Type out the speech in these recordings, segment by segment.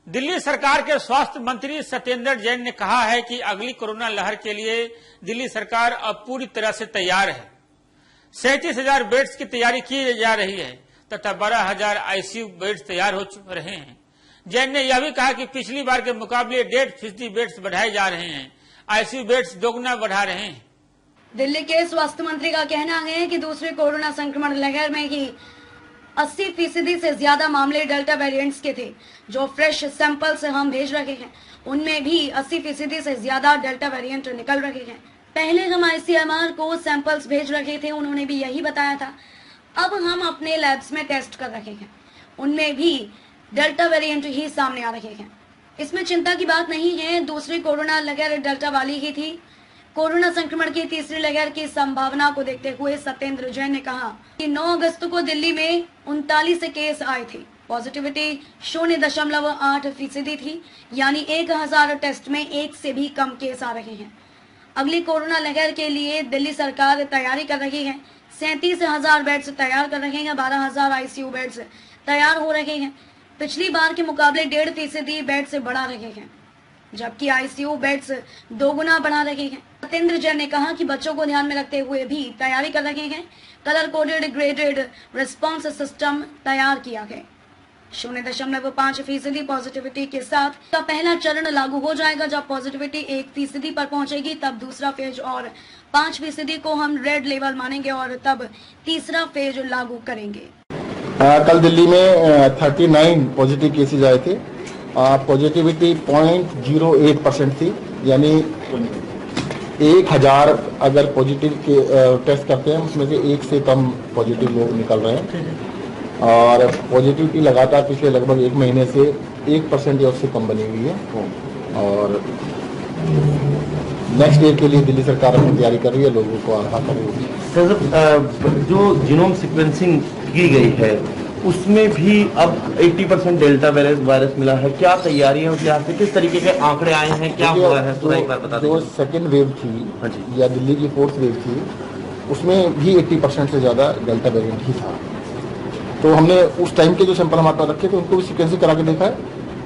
दिल्ली सरकार के स्वास्थ्य मंत्री सत्येंद्र जैन ने कहा है कि अगली कोरोना लहर के लिए दिल्ली सरकार अब पूरी तरह से तैयार है। 37,000 बेड्स की तैयारी की जा रही है तथा 12,000 आईसीयू बेड्स तैयार हो रहे हैं। जैन ने यह भी कहा कि पिछली बार के मुकाबले 1.5% बेड्स बढ़ाए जा रहे हैं। आईसीयू बेड्स दोगुना बढ़ा रहे हैं। दिल्ली के स्वास्थ्य मंत्री का कहना है कि दूसरे कोरोना संक्रमण लहर में ही 80% से ज्यादा मामले डेल्टा वेरिएंट्स के थे। जो फ्रेश सैंपल से हम भेज रहे हैं उनमें भी 80% से ज्यादा डेल्टा वेरिएंट निकल रहे हैं। पहले हम आईसीएमआर को सैंपल्स भेज रहे थे, उन्होंने भी यही बताया था। अब हम अपने लैब्स में टेस्ट कर रहे हैं, उनमें भी डेल्टा वेरिएंट ही सामने आ रहे हैं। इसमें चिंता की बात नहीं है। दूसरी कोरोना लहर डेल्टा वाली ही थी। कोरोना संक्रमण की तीसरी लहर की संभावना को देखते हुए सत्येंद्र जैन ने कहा कि 9 अगस्त को दिल्ली में 39 केस आए थे। पॉजिटिविटी 0.8% थी, यानी 1000 टेस्ट में 1 से भी कम केस आ रहे हैं। अगली कोरोना लहर के लिए दिल्ली सरकार तैयारी कर रही है। 37,000 बेड्स तैयार कर रहे हैं, 12,000 आईसीयू बेड्स तैयार हो रहे हैं। पिछली बार के मुकाबले 1.5% बेड से बढ़ा रहे हैं, जबकि आईसीयू बेड्स दोगुना बढ़ा रहे हैं। सत्येंद्र जैन ने कहा कि बच्चों को ध्यान में रखते हुए भी तैयारी कर रहे हैं। Colour coded graded response system तैयार किया है। 0.5% पॉजिटिविटी के साथ का पहला चरण लागू हो जाएगा। जब पॉजिटिविटी 1% पर पहुंचेगी तब दूसरा फेज और 5% को हम रेड लेवल मानेंगे और तब तीसरा फेज लागू करेंगे। कल दिल्ली में 39 पॉजिटिव केसेज आए थे। पॉजिटिविटी 0.08% थी, यानी 1000 अगर पॉजिटिव के टेस्ट करते हैं उसमें से 1 से कम पॉजिटिव लोग निकल रहे हैं। और पॉजिटिविटी लगातार पिछले लगभग 1 महीने से 1% या उससे कम बनी हुई है। और नेक्स्ट डे के लिए दिल्ली सरकार अपनी तैयारी कर रही है, लोगों को आगाह कर रही है। सर, जो जीनोम सीक्वेंसिंग की गई है उसमें भी अब 80% डेल्टा वायरस मिला है। क्या तैयारियां हैं, किस तरीके के आंकड़े आए हैं, क्या हुआ है, थोड़ा एक बार बता दें। जो सेकेंड वेव थी या दिल्ली की 4th वेव थी, उसमें भी 80% से ज्यादा डेल्टा वेरिएंट ही था। तो हमने उस टाइम के जो सैंपल हमारे पास रखे थे उनको भी सीक्वेंसिंग करा के देखा है,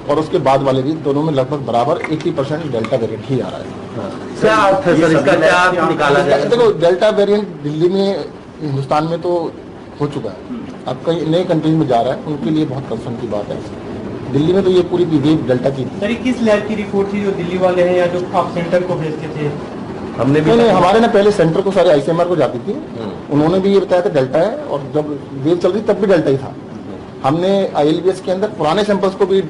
और उसके बाद वाले भी दोनों में लगभग बराबर 80% डेल्टा वेरिएंट ही आ रहा है। क्या अर्थ है सर इसका, क्या निकाला जाए? देखो, डेल्टा वेरिएंट दिल्ली में, हिंदुस्तान में तो हो चुका है, अब कई नए कंट्रीज में जा रहा है, उनके लिए बहुत कंसर्न की बात है। दिल्ली में तो ये पूरी वेव डेल्टा की थी। सर, किस लैब की रिपोर्ट थी, जो दिल्ली वाले हैं या जो आप सेंटर को भेजते थे? हमने भी नहीं, हमारे ना पहले सेंटर को सारे आईसीएमआर को जाती थी, उन्होंने भी ये बताया था डेल्टा है, और जब वेव चल रही तब भी डेल्टा ही था। हमने ILBS के अंदर पुराने सैंपल्स को भी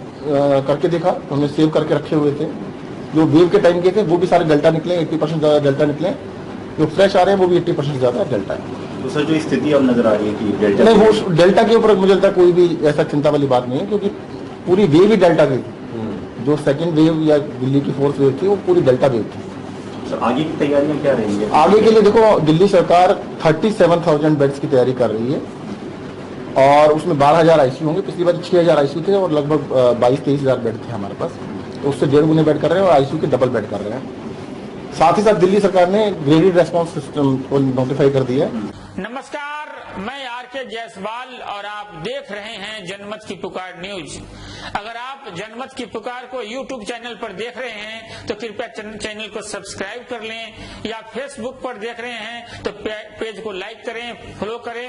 करके देखा, हमने सेव करके रखे हुए थे। जो वेव के टाइम के थे वो भी सारे डेल्टा निकले, 80% ज्यादा डेल्टा निकले। जो फ्रेश आ रहे हैं वो भी 80% ज्यादा डेल्टा है। तो सर, जो स्थिति अब नजर आ रही है कि डेल्टा नहीं, वो डेल्टा के ऊपर मुझे लगता है कोई भी ऐसा चिंता वाली बात नहीं है, क्योंकि पूरी वेव ही डेल्टा की थी। जो सेकंड वेव या दिल्ली की 4th वेव थी वो पूरी डेल्टा वेव थी। सर, आगे की तैयारियां क्या रहेंगी? आगे के लिए देखो, दिल्ली सरकार 37,000 बेड्स की तैयारी कर रही है, और उसमें 12,000 आईसीयू होंगे। पिछली बार 6,000 आईसीयू थे और लगभग 22-23,000 बेड थे हमारे पास, तो उससे 1.5 गुने बेड कर रहे हैं और आईसीयू के डबल बेड कर रहे हैं। साथ ही साथ दिल्ली सरकार ने ग्रेडेड रेस्पॉन्स सिस्टम को नोटिफाई कर दिया है। नमस्कार, मैं आरके जायसवाल और आप देख रहे हैं जनमत की पुकार न्यूज। अगर आप जनमत की पुकार को YouTube चैनल पर देख रहे हैं तो कृपया चैनल को सब्सक्राइब कर लें, या फेसबुक पर देख रहे हैं तो पेज को लाइक करें, फॉलो करें।